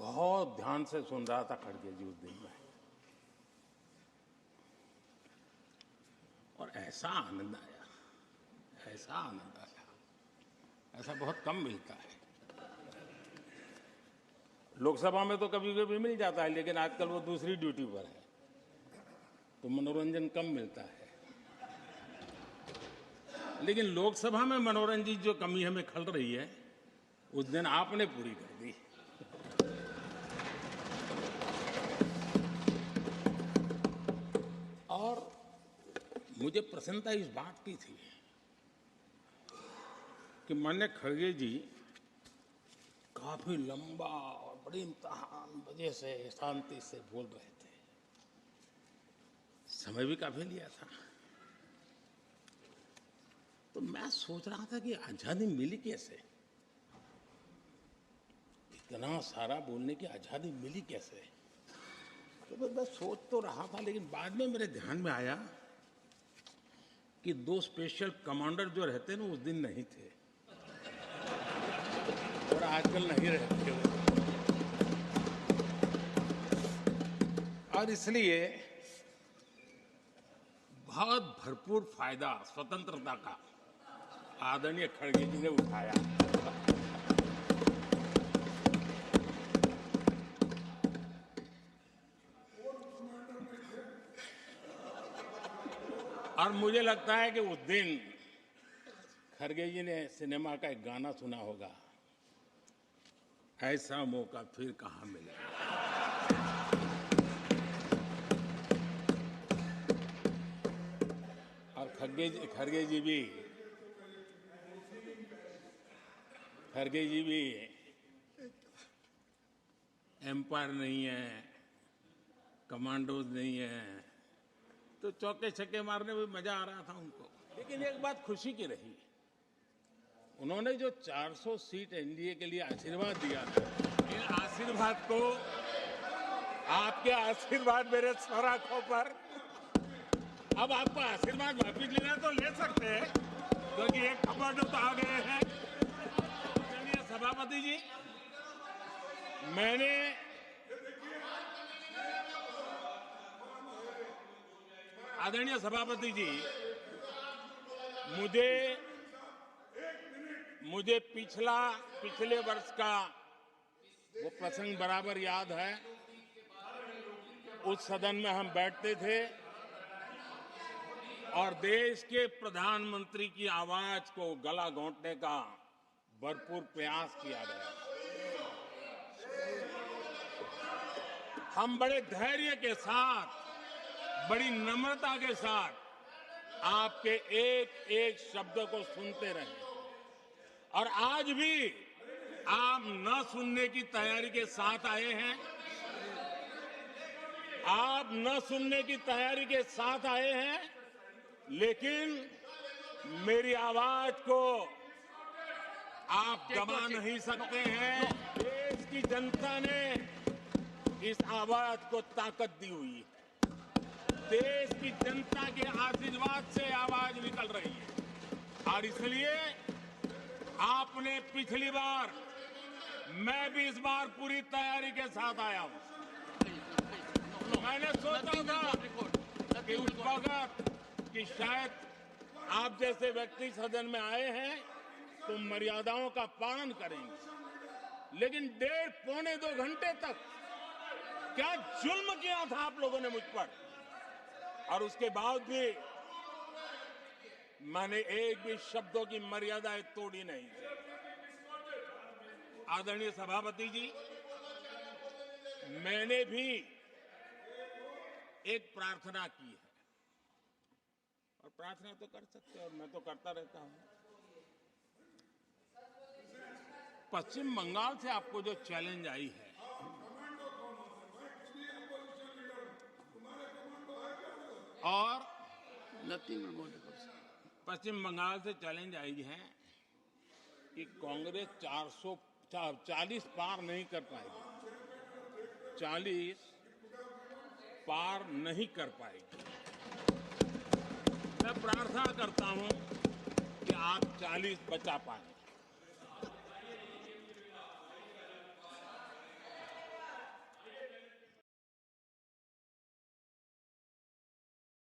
बहुत ध्यान से सुन रहा था खड़गे जी उस दिन में, और ऐसा आनंद आया, ऐसा आनंद आया, ऐसा बहुत कम मिलता है। लोकसभा में तो कभी कभी मिल जाता है, लेकिन आजकल वो दूसरी ड्यूटी पर है, तो मनोरंजन कम मिलता है। लेकिन लोकसभा में मनोरंजन जो कमी हमें खल रही है, उस दिन आपने पूरी कर दी। और मुझे प्रसन्नता इस बात की थी कि माननीय खड़गे जी काफी लंबा और बड़ी इम्तिहान वजह से शांति से बोल रहे थे, समय भी काफी लिया था। तो मैं सोच रहा था कि आजादी मिली कैसे, इतना सारा बोलने की आजादी मिली कैसे। तो मैं सोच तो रहा था, लेकिन बाद में मेरे ध्यान में आया कि 2 स्पेशल कमांडर जो रहते हैं ना, उस दिन नहीं थे और आजकल नहीं रहते वो। और इसलिए बहुत भरपूर फायदा स्वतंत्रता का आदरणीय खड़गे जी ने उठाया। और मुझे लगता है कि उस दिन खड़गे जी ने सिनेमा का एक गाना सुना होगा, ऐसा मौका फिर कहां मिलेगा। और खड़गे जी भी एम्पायर नहीं है, कमांडोज नहीं है, तो चौके छक्के मारने में मजा आ रहा था उनको। लेकिन एक बात खुशी की रही, उन्होंने जो 400 सीट एनडीए के लिए आशीर्वाद दिया था, इन आशीर्वाद को, आपके आशीर्वाद मेरे सर आंखों पर, अब आपको आशीर्वाद वापिस लेना तो ले सकते हैं, क्योंकि एक कमांडो तो आ गए हैं। आदरणीय सभापति जी, आदरणीय सभापति जी, मुझे पिछले वर्ष का वो प्रसंग बराबर याद है। उस सदन में हम बैठते थे और देश के प्रधानमंत्री की आवाज को गला घोंटने का भरपूर प्रयास किया गया। हम बड़े धैर्य के साथ, बड़ी नम्रता के साथ आपके एक एक शब्द को सुनते रहे, और आज भी आप न सुनने की तैयारी के साथ आए हैं। आप न सुनने की तैयारी के साथ आए हैं, लेकिन मेरी आवाज को आप दबा नहीं सकते हैं। देश की जनता ने इस आवाज को ताकत दी हुई है। देश की जनता के आशीर्वाद से आवाज निकल रही है, और इसलिए आपने पिछली बार, मैं भी इस बार पूरी तैयारी के साथ आया हूं। मैंने सोचा था कि उस वक्त कि शायद आप जैसे व्यक्ति सदन में आए हैं तो मर्यादाओं का पालन करेंगे, लेकिन 1.5-2 घंटे तक क्या जुल्म किया था आप लोगों ने मुझ पर, और उसके बाद भी मैंने एक भी शब्दों की मर्यादाएं तोड़ी नहीं। आदरणीय सभापति जी, मैंने भी एक प्रार्थना की है, और प्रार्थना तो कर सकते हैं, और मैं तो करता रहता हूं। पश्चिम बंगाल से आपको जो चैलेंज आई है, और पश्चिम बंगाल से चैलेंज आई है कि कांग्रेस 440 पार नहीं कर पाएगी, 40 पार नहीं कर पाएगी। मैं प्रार्थना करता हूं कि आप 40 बचा पाएं।